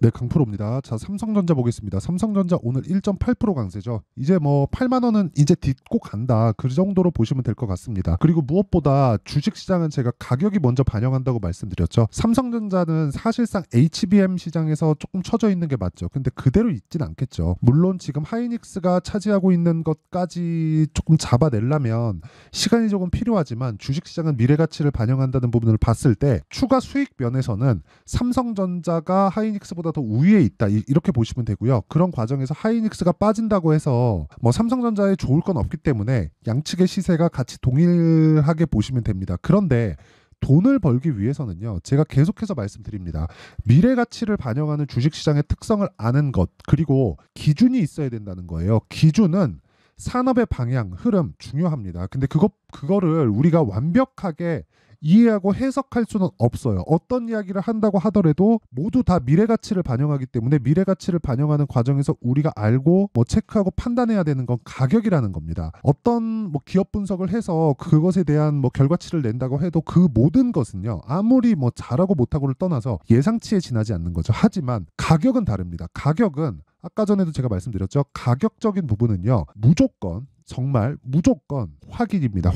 네, 강프로입니다. 자, 삼성전자 보겠습니다. 삼성전자 오늘 1.8% 강세죠. 이제 뭐 8만 원은 이제 딛고 간다. 그 정도로 보시면 될 것 같습니다. 그리고 무엇보다 주식시장은 제가 가격이 먼저 반영한다고 말씀드렸죠. 삼성전자는 사실상 HBM 시장에서 조금 처져 있는 게 맞죠. 근데 그대로 있진 않겠죠. 물론 지금 하이닉스가 차지하고 있는 것까지 조금 잡아내려면 시간이 조금 필요하지만 주식시장은 미래가치를 반영한다는 부분을 봤을 때 추가 수익 면에서는 삼성전자가 하이닉스보다 더 우위에 있다 이렇게 보시면 되고요. 그런 과정에서 하이닉스가 빠진다고 해서 뭐 삼성전자에 좋을 건 없기 때문에 양측의 시세가 같이 동일하게 보시면 됩니다. 그런데 돈을 벌기 위해서는요, 제가 계속해서 말씀드립니다. 미래 가치를 반영하는 주식시장의 특성을 아는 것, 그리고 기준이 있어야 된다는 거예요. 기준은 산업의 방향, 흐름 중요합니다. 근데 그거를 우리가 완벽하게 이해하고 해석할 수는 없어요. 어떤 이야기를 한다고 하더라도 모두 다 미래 가치를 반영하기 때문에 미래 가치를 반영하는 과정에서 우리가 알고 뭐 체크하고 판단해야 되는 건 가격이라는 겁니다. 어떤 뭐 기업 분석을 해서 그것에 대한 뭐 결과치를 낸다고 해도 그 모든 것은요, 아무리 뭐 잘하고 못하고를 떠나서 예상치에 지나지 않는 거죠. 하지만 가격은 다릅니다. 가격은 아까 전에도 제가 말씀드렸죠. 가격적인 부분은요, 무조건 정말 무조건 확인입니다.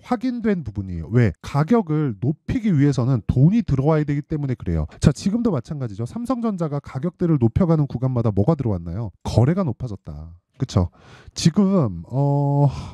확인된 부분이에요. 왜? 가격을 높이기 위해서는 돈이 들어와야 되기 때문에 그래요. 자, 지금도 마찬가지죠. 삼성전자가 가격대를 높여가는 구간마다 뭐가 들어왔나요? 거래가 높아졌다. 그쵸? 지금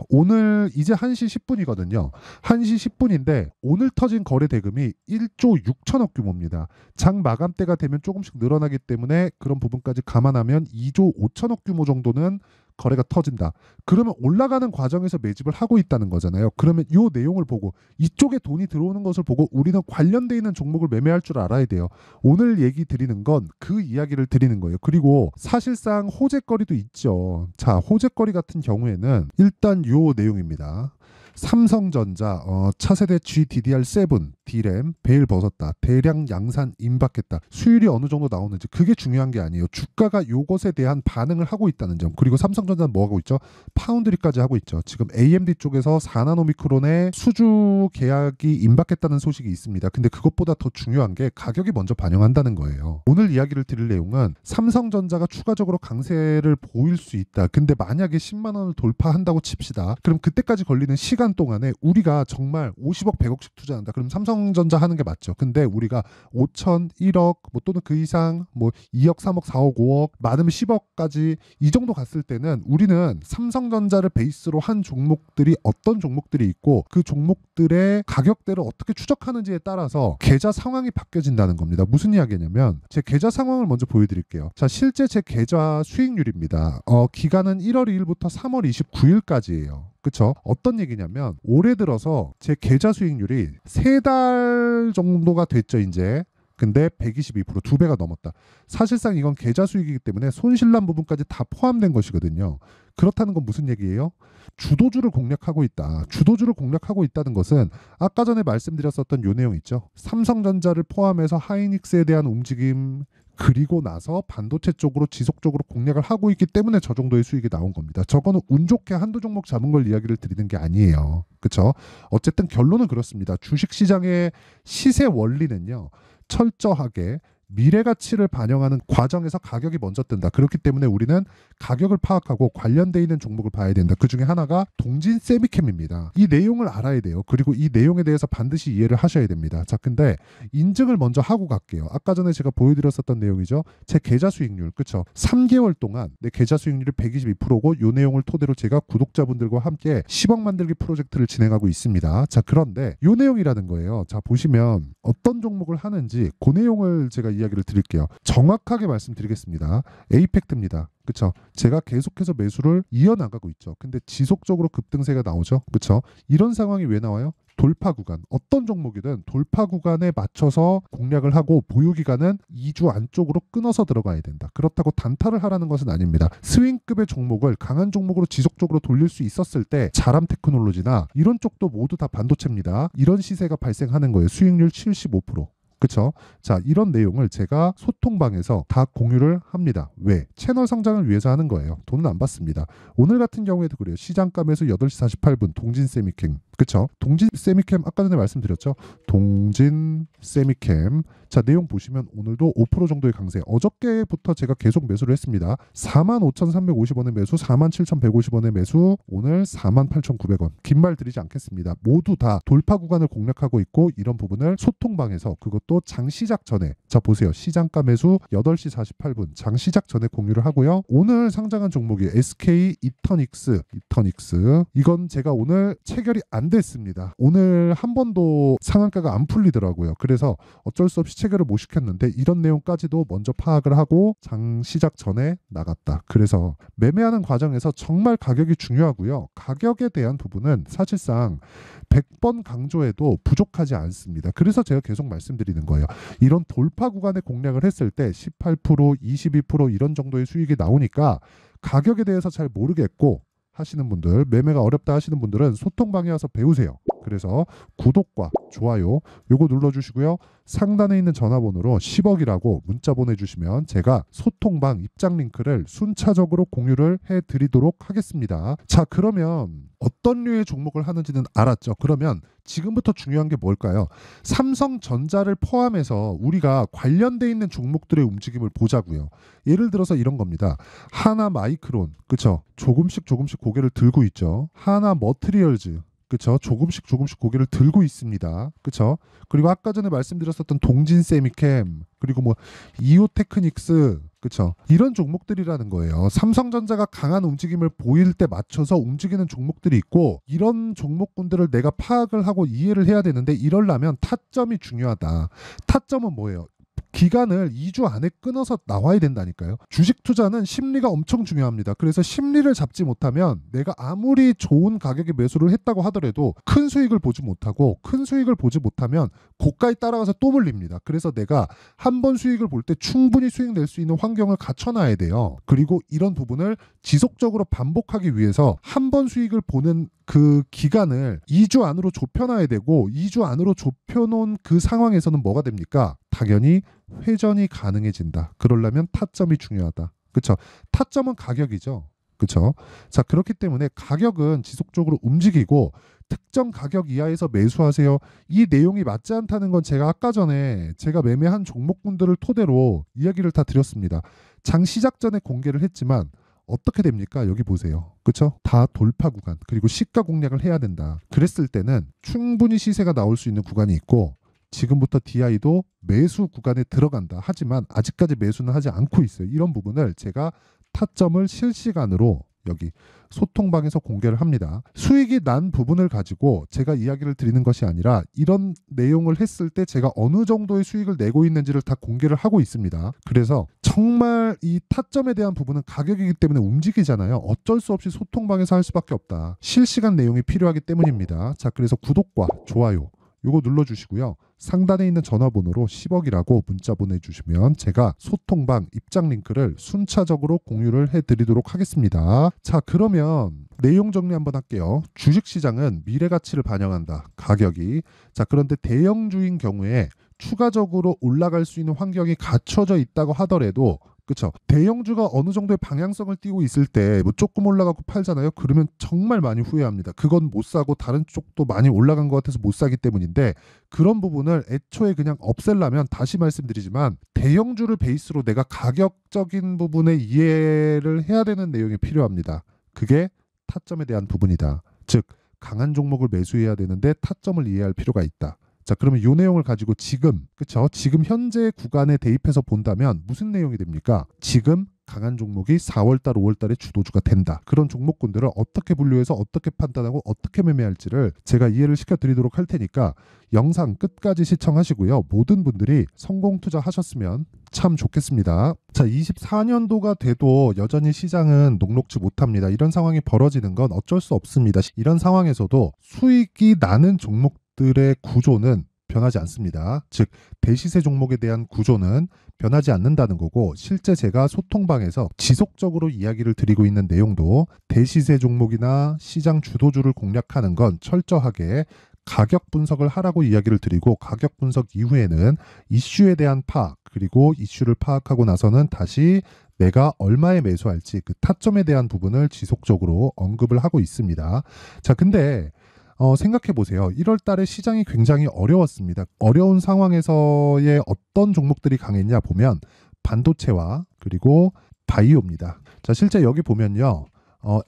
오늘 이제 1시 10분이거든요. 1시 10분인데 오늘 터진 거래 대금이 1조 6천억 규모입니다. 장 마감대가 되면 조금씩 늘어나기 때문에 그런 부분까지 감안하면 2조 5천억 규모 정도는 거래가 터진다. 그러면 올라가는 과정에서 매집을 하고 있다는 거잖아요. 그러면 이 내용을 보고 이쪽에 돈이 들어오는 것을 보고 우리는 관련돼 있는 종목을 매매할 줄 알아야 돼요. 오늘 얘기 드리는 건 그 이야기를 드리는 거예요. 그리고 사실상 호재거리도 있죠. 자, 호재거리 같은 경우에는 일단 이 내용입니다. 삼성전자 차세대 GDDR7 D램 배일 벗었다. 대량 양산 임박했다. 수율이 어느 정도 나오는지 그게 중요한 게 아니에요. 주가가 요것에 대한 반응을 하고 있다는 점. 그리고 삼성전자는 뭐 하고 있죠? 파운드리까지 하고 있죠. 지금 AMD 쪽에서 4나노미크론의 수주 계약이 임박했다는 소식이 있습니다. 근데 그것보다 더 중요한 게 가격이 먼저 반영한다는 거예요. 오늘 이야기를 드릴 내용은 삼성전자가 추가적으로 강세를 보일 수 있다. 근데 만약에 10만 원을 돌파한다고 칩시다. 그럼 그때까지 걸리는 시간 동안에 우리가 정말 50억, 100억씩 투자한다. 그럼 삼성전자 하는 게 맞죠. 근데 우리가 5천, 1억, 뭐 또는 그 이상, 뭐 2억, 3억, 4억, 5억, 많으면 10억까지 이 정도 갔을 때는 우리는 삼성전자를 베이스로 한 종목들이 어떤 종목들이 있고 그 종목들의 가격대를 어떻게 추적하는지에 따라서 계좌 상황이 바뀌어진다는 겁니다. 무슨 이야기냐면 제 계좌 상황을 먼저 보여드릴게요. 자, 실제 제 계좌 수익률입니다. 기간은 1월 2일부터 3월 29일까지예요. 그쵸? 어떤 얘기냐면 올해 들어서 제 계좌 수익률이 3달 정도가 됐죠, 이제. 근데 122%, 2배가 넘었다. 사실상 이건 계좌 수익이기 때문에 손실난 부분까지 다 포함된 것이거든요. 그렇다는 건 무슨 얘기예요? 주도주를 공략하고 있다. 주도주를 공략하고 있다는 것은 아까 전에 말씀드렸었던 요 내용 있죠. 삼성전자를 포함해서 하이닉스에 대한 움직임, 그리고 나서 반도체 쪽으로 지속적으로 공략을 하고 있기 때문에 저 정도의 수익이 나온 겁니다. 저거는 운 좋게 한두 종목 잡은 걸 이야기를 드리는 게 아니에요. 그렇죠? 어쨌든 결론은 그렇습니다. 주식시장의 시세 원리는요, 철저하게 미래 가치를 반영하는 과정에서 가격이 먼저 뜬다. 그렇기 때문에 우리는 가격을 파악하고 관련돼 있는 종목을 봐야 된다. 그 중에 하나가 동진 세미캠입니다. 이 내용을 알아야 돼요. 그리고 이 내용에 대해서 반드시 이해를 하셔야 됩니다. 자, 근데 인증을 먼저 하고 갈게요. 아까 전에 제가 보여드렸었던 내용이죠. 제 계좌 수익률, 그쵸? 3개월 동안 내 계좌 수익률이 122%고 이 내용을 토대로 제가 구독자분들과 함께 10억 만들기 프로젝트를 진행하고 있습니다. 자, 그런데 이 내용이라는 거예요. 자, 보시면 어떤 종목을 하는지 그 내용을 제가 이야기를 드릴게요. 정확하게 말씀드리겠습니다. 에이펙트입니다. 그쵸? 제가 계속해서 매수를 이어나가고 있죠. 근데 지속적으로 급등세가 나오죠. 그쵸? 이런 상황이 왜 나와요? 돌파 구간, 어떤 종목이든 돌파 구간에 맞춰서 공략을 하고 보유 기간은 2주 안쪽으로 끊어서 들어가야 된다. 그렇다고 단타를 하라는 것은 아닙니다. 스윙급의 종목을 강한 종목으로 지속적으로 돌릴 수 있었을 때 자람 테크놀로지나 이런 쪽도 모두 다 반도체입니다. 이런 시세가 발생하는 거예요. 수익률 75%. 그쵸? 자, 이런 내용을 제가 소통방에서 다 공유를 합니다. 왜? 채널 성장을 위해서 하는 거예요. 돈은 안 받습니다. 오늘 같은 경우에도 그래요. 시장감에서 8시 48분 동진 세미캠. 그쵸? 동진 세미캠 아까 전에 말씀드렸죠. 동진 세미캠. 자, 내용 보시면 오늘도 5% 정도의 강세. 어저께부터 제가 계속 매수를 했습니다. 45,350원의 매수, 47,150원의 매수, 오늘 48,900원. 긴 말 드리지 않겠습니다. 모두 다 돌파 구간을 공략하고 있고 이런 부분을 소통방에서 그것도 장 시작 전에 자 보세요. 시장가 매수 8시 48분 장 시작 전에 공유를 하고요. 오늘 상장한 종목이 SK 이터닉스 이건 제가 오늘 체결이 안 됐습니다. 오늘 한 번도 상한가가 안 풀리더라고요. 그래서 어쩔 수 없이 체결을 못 시켰는데 이런 내용까지도 먼저 파악을 하고 장 시작 전에 나갔다. 그래서 매매하는 과정에서 정말 가격이 중요하고요. 가격에 대한 부분은 사실상 100번 강조해도 부족하지 않습니다. 그래서 제가 계속 말씀드리는 거예요. 이런 돌파 구간에 공략을 했을 때 18%, 22% 이런 정도의 수익이 나오니까 가격에 대해서 잘 모르겠고 하시는 분들, 매매가 어렵다 하시는 분들은 소통방에 와서 배우세요. 그래서 구독과 좋아요 요거 눌러주시고요. 상단에 있는 전화번호로 10억이라고 문자 보내주시면 제가 소통방 입장 링크를 순차적으로 공유를 해드리도록 하겠습니다. 자, 그러면 어떤 류의 종목을 하는지는 알았죠. 그러면 지금부터 중요한 게 뭘까요? 삼성전자를 포함해서 우리가 관련돼 있는 종목들의 움직임을 보자고요. 예를 들어서 이런 겁니다. 하나마이크론, 그쵸? 조금씩 고개를 들고 있죠. 하나머트리얼즈, 그쵸? 조금씩 고개를 들고 있습니다. 그쵸? 그리고 아까 전에 말씀드렸었던 동진세미캠, 그리고 뭐 이오테크닉스, 그쵸? 이런 종목들이라는 거예요. 삼성전자가 강한 움직임을 보일 때 맞춰서 움직이는 종목들이 있고 이런 종목군들을 내가 파악을 하고 이해를 해야 되는데 이러려면 타점이 중요하다. 타점은 뭐예요? 기간을 2주 안에 끊어서 나와야 된다니까요. 주식 투자는 심리가 엄청 중요합니다. 그래서 심리를 잡지 못하면 내가 아무리 좋은 가격에 매수를 했다고 하더라도 큰 수익을 보지 못하고 큰 수익을 보지 못하면 고가에 따라가서 또 물립니다. 그래서 내가 한 번 수익을 볼 때 충분히 수익 낼 수 있는 환경을 갖춰놔야 돼요. 그리고 이런 부분을 지속적으로 반복하기 위해서 한 번 수익을 보는 그 기간을 2주 안으로 좁혀놔야 되고 2주 안으로 좁혀놓은 그 상황에서는 뭐가 됩니까? 당연히 회전이 가능해진다. 그러려면 타점이 중요하다. 그쵸? 타점은 가격이죠. 그쵸? 자, 그렇기 때문에 가격은 지속적으로 움직이고 특정 가격 이하에서 매수하세요. 이 내용이 맞지 않다는 건 제가 아까 전에 제가 매매한 종목군들을 토대로 이야기를 다 드렸습니다. 장 시작 전에 공개를 했지만 어떻게 됩니까? 여기 보세요. 그쵸? 다 돌파 구간 그리고 시가 공략을 해야 된다. 그랬을 때는 충분히 시세가 나올 수 있는 구간이 있고 지금부터 DI도 매수 구간에 들어간다. 하지만 아직까지 매수는 하지 않고 있어요. 이런 부분을 제가 타점을 실시간으로 여기 소통방에서 공개를 합니다. 수익이 난 부분을 가지고 제가 이야기를 드리는 것이 아니라 이런 내용을 했을 때 제가 어느 정도의 수익을 내고 있는지를 다 공개를 하고 있습니다. 그래서 정말 이 타점에 대한 부분은 가격이기 때문에 움직이잖아요. 어쩔 수 없이 소통방에서 할 수밖에 없다. 실시간 내용이 필요하기 때문입니다. 자, 그래서 구독과 좋아요 요거 눌러주시고요. 상단에 있는 전화번호로 10억이라고 문자 보내주시면 제가 소통방 입장 링크를 순차적으로 공유를 해드리도록 하겠습니다. 자, 그러면 내용 정리 한번 할게요. 주식시장은 미래가치를 반영한다. 가격이. 자, 그런데 대형주인 경우에 추가적으로 올라갈 수 있는 환경이 갖춰져 있다고 하더라도 그쵸? 대형주가 어느 정도의 방향성을 띠고 있을 때 뭐 조금 올라가고 팔잖아요. 그러면 정말 많이 후회합니다. 그건 못 사고 다른 쪽도 많이 올라간 것 같아서 못 사기 때문인데 그런 부분을 애초에 그냥 없애려면 다시 말씀드리지만 대형주를 베이스로 내가 가격적인 부분에 이해를 해야 되는 내용이 필요합니다. 그게 타점에 대한 부분이다. 즉 강한 종목을 매수해야 되는데 타점을 이해할 필요가 있다. 자, 그러면 이 내용을 가지고 지금 지금 현재 구간에 대입해서 본다면 무슨 내용이 됩니까? 지금 강한 종목이 4월달, 5월달에 주도주가 된다. 그런 종목군들을 어떻게 분류해서 어떻게 판단하고 어떻게 매매할지를 제가 이해를 시켜드리도록 할 테니까 영상 끝까지 시청하시고요. 모든 분들이 성공 투자하셨으면 참 좋겠습니다. 자, 24년도가 돼도 여전히 시장은 녹록지 못합니다. 이런 상황이 벌어지는 건 어쩔 수 없습니다. 이런 상황에서도 수익이 나는 종목들의 구조는 변하지 않습니다. 즉 대시세 종목에 대한 구조는 변하지 않는다는 거고 실제 제가 소통방에서 지속적으로 이야기를 드리고 있는 내용도 대시세 종목이나 시장 주도주를 공략하는 건 철저하게 가격 분석을 하라고 이야기를 드리고 가격 분석 이후에는 이슈에 대한 파악 그리고 이슈를 파악하고 나서는 다시 내가 얼마에 매수할지 그 타점에 대한 부분을 지속적으로 언급을 하고 있습니다. 자, 근데 생각해 보세요. 1월 달에 시장이 굉장히 어려웠습니다. 어려운 상황에서의 어떤 종목들이 강했냐 보면 반도체와 그리고 바이오입니다. 자, 실제 여기 보면요.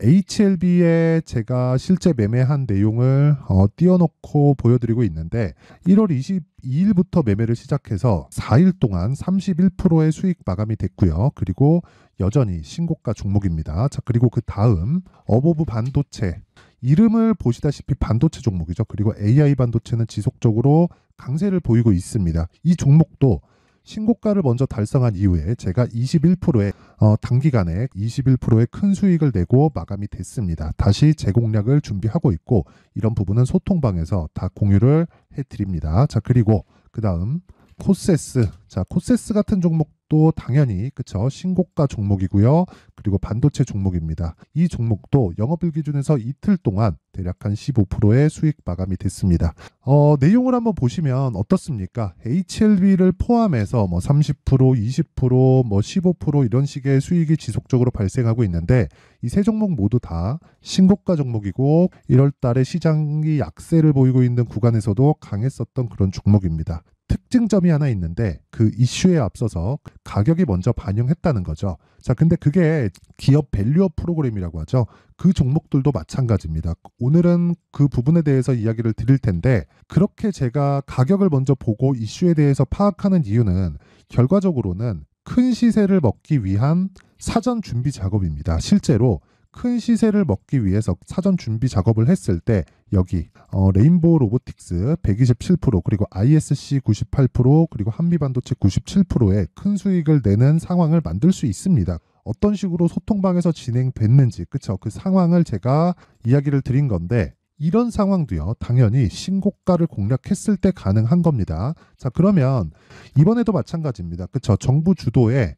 HLB에 제가 실제 매매한 내용을 띄워놓고 보여드리고 있는데 1월 22일부터 매매를 시작해서 4일 동안 31%의 수익 마감이 됐고요. 그리고 여전히 신고가 종목입니다. 자, 그리고 그 다음 어보브 반도체, 이름을 보시다시피 반도체 종목이죠. 그리고 AI 반도체는 지속적으로 강세를 보이고 있습니다. 이 종목도 신고가를 먼저 달성한 이후에 제가 21%의 단기간에 21%의 큰 수익을 내고 마감이 됐습니다. 다시 재공략을 준비하고 있고 이런 부분은 소통방에서 다 공유를 해드립니다. 자, 그리고 그 다음 코세스. 자, 코세스 같은 종목도 당연히 그쵸, 신고가 종목이고요. 그리고 반도체 종목입니다. 이 종목도 영업일 기준에서 이틀 동안 대략 한 15%의 수익 마감이 됐습니다. 내용을 한번 보시면 어떻습니까? HLB를 포함해서 뭐 30%, 20%, 뭐 15% 이런 식의 수익이 지속적으로 발생하고 있는데 이 세 종목 모두 다 신고가 종목이고 1월 달에 시장이 약세를 보이고 있는 구간에서도 강했었던 그런 종목입니다. 특징점이 하나 있는데 그 이슈에 앞서서 가격이 먼저 반영했다는 거죠. 자, 근데 그게 기업 밸류업 프로그램이라고 하죠. 그 종목들도 마찬가지입니다. 오늘은 그 부분에 대해서 이야기를 드릴 텐데 그렇게 제가 가격을 먼저 보고 이슈에 대해서 파악하는 이유는 결과적으로는 큰 시세를 먹기 위한 사전 준비 작업입니다. 실제로 큰 시세를 먹기 위해서 사전 준비 작업을 했을 때 여기 레인보우 로보틱스 127% 그리고 ISC 98% 그리고 한미반도체 97%의 큰 수익을 내는 상황을 만들 수 있습니다. 어떤 식으로 소통방에서 진행됐는지 그쵸, 그 상황을 제가 이야기를 드린 건데 이런 상황도요 당연히 신고가를 공략했을 때 가능한 겁니다. 자, 그러면 이번에도 마찬가지입니다. 그쵸, 정부 주도의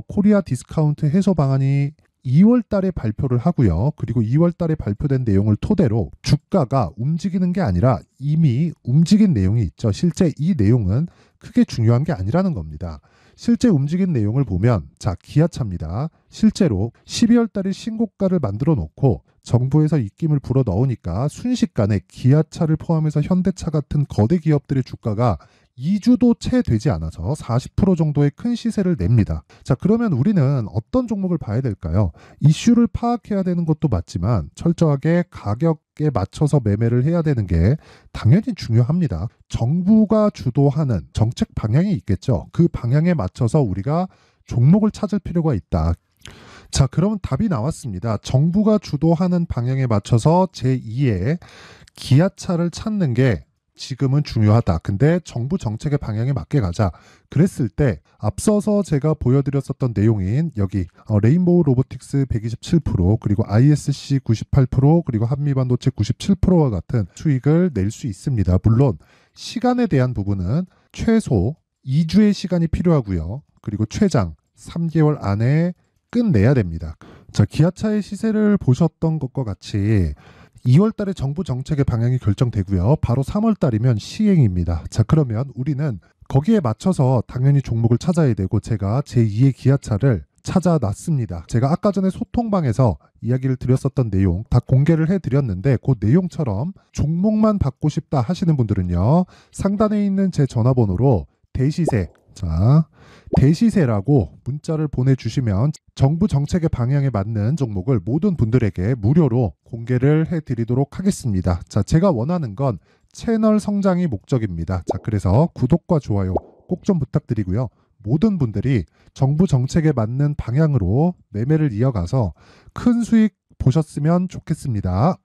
코리아 디스카운트 해소 방안이 2월 달에 발표를 하고요. 그리고 2월 달에 발표된 내용을 토대로 주가가 움직이는 게 아니라 이미 움직인 내용이 있죠. 실제 이 내용은 크게 중요한 게 아니라는 겁니다. 실제 움직인 내용을 보면 자, 기아차입니다. 실제로 12월 달에 신고가를 만들어 놓고 정부에서 입김을 불어 넣으니까 순식간에 기아차를 포함해서 현대차 같은 거대 기업들의 주가가 2주도 채 되지 않아서 40% 정도의 큰 시세를 냅니다. 자, 그러면 우리는 어떤 종목을 봐야 될까요? 이슈를 파악해야 되는 것도 맞지만 철저하게 가격에 맞춰서 매매를 해야 되는 게 당연히 중요합니다. 정부가 주도하는 정책 방향이 있겠죠. 그 방향에 맞춰서 우리가 종목을 찾을 필요가 있다. 자, 그러면 답이 나왔습니다. 정부가 주도하는 방향에 맞춰서 제2의 기아차를 찾는 게 지금은 중요하다. 근데 정부 정책의 방향에 맞게 가자. 그랬을 때 앞서서 제가 보여드렸었던 내용인 여기 레인보우 로보틱스 127% 그리고 ISC 98% 그리고 한미반도체 97%와 같은 수익을 낼 수 있습니다. 물론 시간에 대한 부분은 최소 2주의 시간이 필요하고요. 그리고 최장 3개월 안에 끝내야 됩니다. 자, 기아차의 시세를 보셨던 것과 같이 2월 달에 정부 정책의 방향이 결정되고요. 바로 3월 달이면 시행입니다. 자, 그러면 우리는 거기에 맞춰서 당연히 종목을 찾아야 되고 제가 제2의 기아차를 찾아놨습니다. 제가 아까 전에 소통방에서 이야기를 드렸었던 내용 다 공개를 해드렸는데 그 내용처럼 종목만 받고 싶다 하시는 분들은요. 상단에 있는 제 전화번호로 대시세, 자, 대시세라고 문자를 보내주시면 정부 정책의 방향에 맞는 종목을 모든 분들에게 무료로 공개를 해드리도록 하겠습니다. 자, 제가 원하는 건 채널 성장이 목적입니다. 자, 그래서 구독과 좋아요 꼭 좀 부탁드리고요. 모든 분들이 정부 정책에 맞는 방향으로 매매를 이어가서 큰 수익 보셨으면 좋겠습니다.